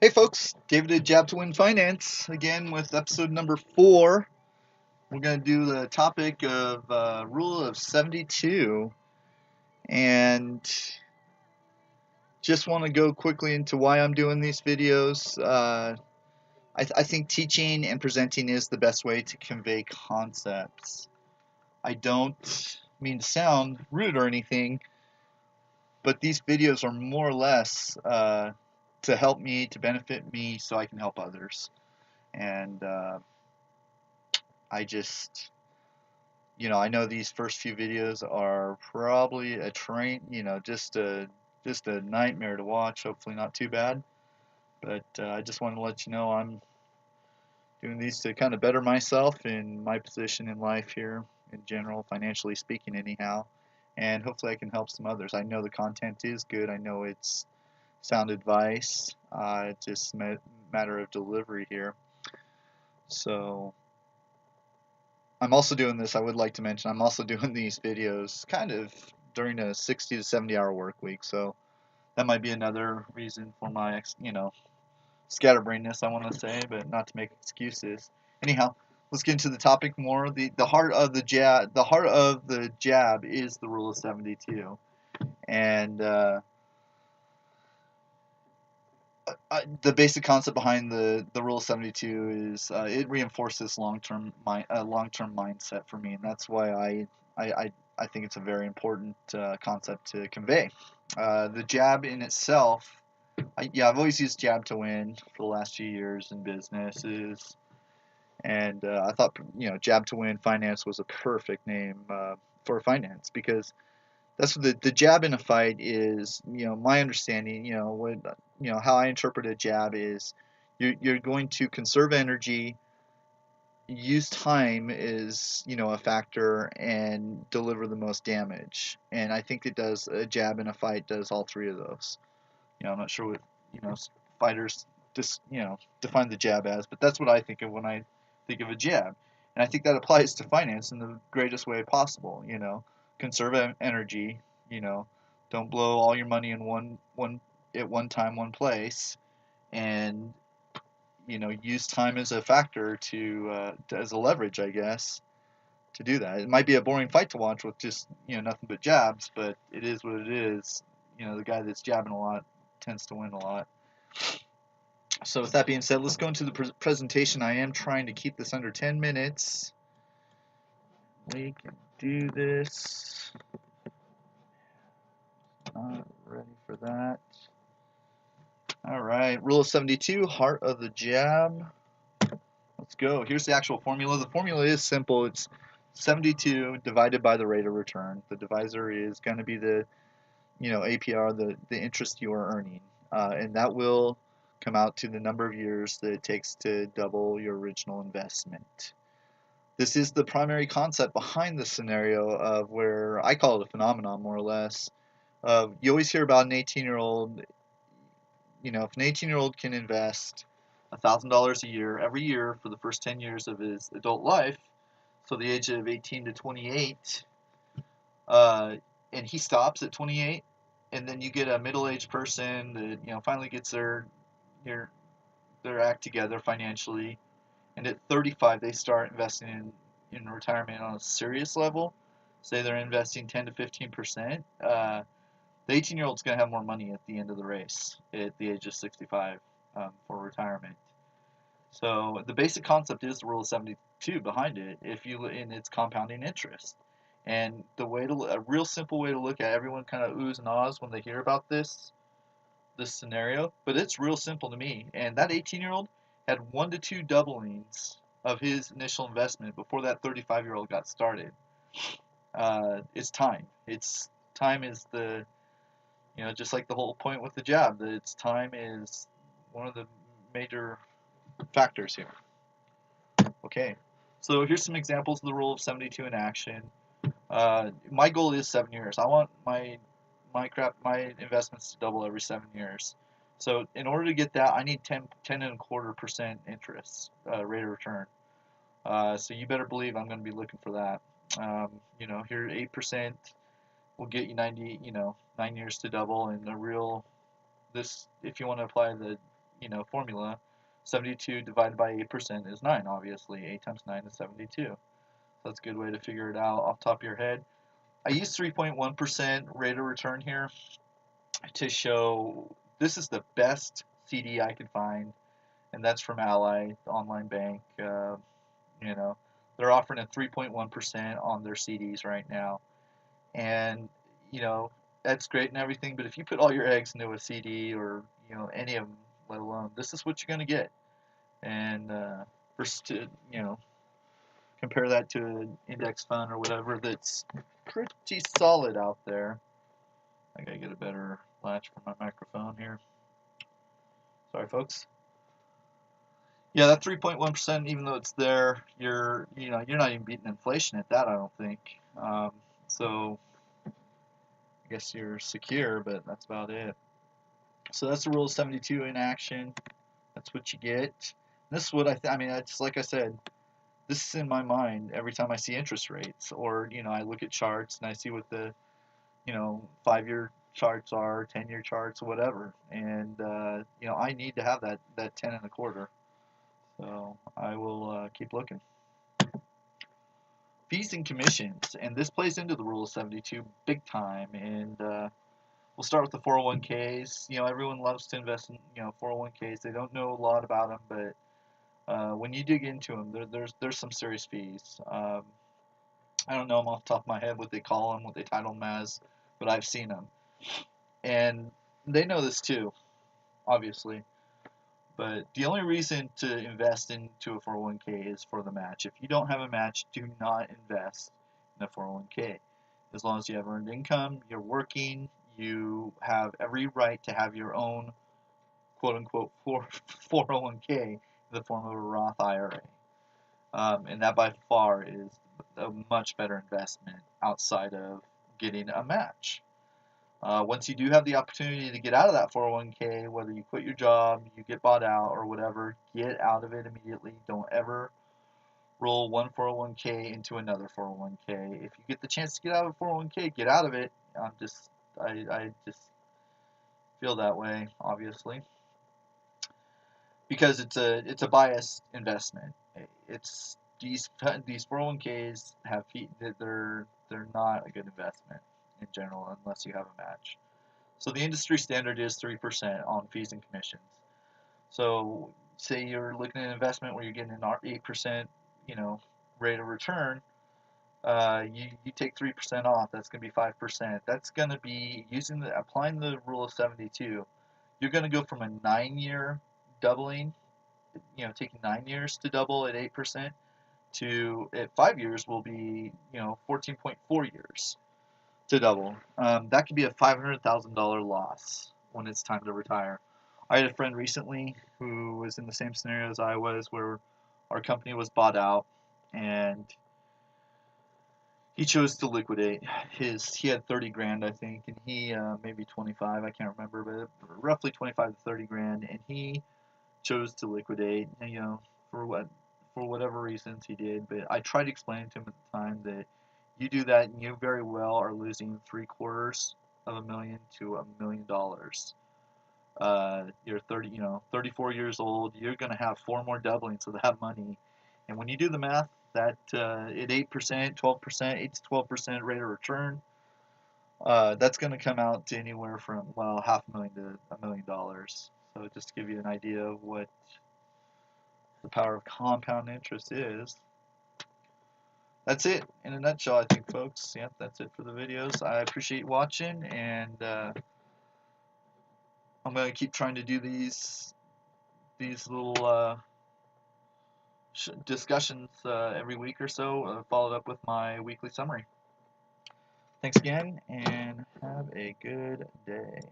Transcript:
Hey folks, David at Jab to Win Finance again with episode number 4. We're going to do the topic of rule of 72, and just want to go quickly into why I'm doing these videos. I think teaching and presenting is the best way to convey concepts. I don't mean to sound rude or anything, but these videos are more or less to help me, to benefit me, so I can help others. And I just, I know these first few videos are probably a train, just a nightmare to watch. Hopefully not too bad, but I just want to let you know I'm doing these to kind of better myself in my position in life here, in general, financially speaking, anyhow. And hopefully I can help some others. I know the content is good. I know it's sound advice. It's just a matter of delivery here. So I'm also doing this, I would like to mention, I'm also doing these videos kind of during a 60 to 70 hour work week. So that might be another reason for my, scatterbrainness, I want to say, but not to make excuses. Anyhow, let's get into the topic more. The heart of the jab is the rule of 72. And the basic concept behind the rule of 72 is it reinforces long-term mindset for me, and that's why I think it's a very important concept to convey. The jab in itself, I've always used jab to win for the last few years in businesses, and I thought jab to win finance was a perfect name for finance, because that's what the jab in a fight is. My understanding, how I interpret a jab is you're going to conserve energy, use time is a factor, and deliver the most damage. And I think a jab in a fight does all three of those. I'm not sure what fighters just define the jab as, but that's what I think of when I think of a jab. And I think that applies to finance in the greatest way possible. Conserve energy. Don't blow all your money in one at one time, one place, and use time as a factor as a leverage, I guess, to do that. It might be a boring fight to watch with just nothing but jabs, but it is what it is. The guy that's jabbing a lot tends to win a lot. So with that being said, let's go into the presentation. I am trying to keep this under 10 minutes. We can do this. Not ready for that. All right, rule of 72, heart of the jab. Let's go. Here's the actual formula. The formula is simple. It's 72 divided by the rate of return. The divisor is going to be the APR, the interest you are earning, and that will come out to the number of years that it takes to double your original investment. This is the primary concept behind the scenario of where I call it a phenomenon, more or less. You always hear about an 18-year-old. If an 18-year-old can invest $1,000 a year every year for the first 10 years of his adult life, so the age of 18 to 28, and he stops at 28, and then you get a middle-aged person that finally gets their act together financially, and at 35 they start investing in retirement on a serious level. Say they're investing 10 to 15%. The 18-year-old's going to have more money at the end of the race at the age of 65 for retirement. So the basic concept is the rule of 72 behind it. And it's compounding interest. And a real simple way to look at it, everyone kind of oohs and ahs when they hear about this scenario, but it's real simple to me. And that 18-year-old had 1 to 2 doublings of his initial investment before that 35-year-old got started. It's time. Time is the just like the whole point with the jab, that time is one of the major factors here. Okay, so here's some examples of the rule of 72 in action. My goal is 7 years. I want my investments to double every 7 years. So in order to get that, I need 10.25% interest rate of return. So you better believe I'm going to be looking for that. Here 8% will get you 9 years to double, and if you want to apply the formula, 72 divided by 8% is 9, obviously. 8 times 9 is 72. So that's a good way to figure it out off the top of your head. I use 3.1% rate of return here to show this is the best CD I could find, and that's from Ally, the online bank. They're offering a 3.1% on their CDs right now. And, that's great and everything, but if you put all your eggs into a CD or, any of them, let alone, this is what you're going to get. And versus to, compare that to an index fund or whatever that's pretty solid out there. I gotta get a better latch for my microphone here. Sorry, folks. Yeah, that 3.1%, even though it's there, you're not even beating inflation at that, I don't think. So I guess you're secure, but that's about it. So that's the rule of 72 in action. That's what you get. This is what I mean, it's like I said, this is in my mind every time I see interest rates, or I look at charts and I see what the 5-year charts are, 10-year charts, whatever, and I need to have that 10 and a quarter. So I will keep looking. Fees and commissions, and this plays into the rule of 72 big time. And we'll start with the 401ks. Everyone loves to invest in 401ks. They don't know a lot about them, but when you dig into them, there's some serious fees. I don't know them off the top of my head what they call them, what they title them as, but I've seen them, and they know this too, obviously. But the only reason to invest into a 401k is for the match. If you don't have a match, do not invest in a 401k. As long as you have earned income, you're working, you have every right to have your own quote-unquote 401k in the form of a Roth IRA. And that by far is a much better investment outside of getting a match. Once you do have the opportunity to get out of that 401k, whether you quit your job, you get bought out, or whatever, get out of it immediately. Don't ever roll one 401k into another 401k. If you get the chance to get out of a 401k, get out of it. I just feel that way, obviously, because it's a biased investment. It's these 401ks have they're not a good investment in general unless you have a match. So the industry standard is 3% on fees and commissions. So say you're looking at an investment where you're getting an 8%, rate of return. You take 3% off. That's going to be 5%. That's going to be applying the rule of 72. You're going to go from a 9-year doubling, taking 9 years to double at 8%, to at 5 years will be 14.4 years to double. That could be a $500,000 loss when it's time to retire. I had a friend recently who was in the same scenario as I was, where our company was bought out, and he chose to liquidate. He had 30 grand, I think, and he maybe 25, I can't remember, but roughly 25 to 30 grand, and he chose to liquidate. For whatever reasons he did. But I tried to explain to him at the time that you do that and you very well are losing $750,000 to $1 million. You're 34 years old. You're going to have 4 more doublings of that money. And when you do the math, that at 8%, 12%, 8 to 12% rate of return, that's going to come out to anywhere from $500,000 to $1 million. So just to give you an idea of what the power of compound interest is. That's it in a nutshell, I think, folks. Yep, that's it for the videos. I appreciate you watching, and I'm going to keep trying to do these little discussions every week or so, followed up with my weekly summary. Thanks again, and have a good day.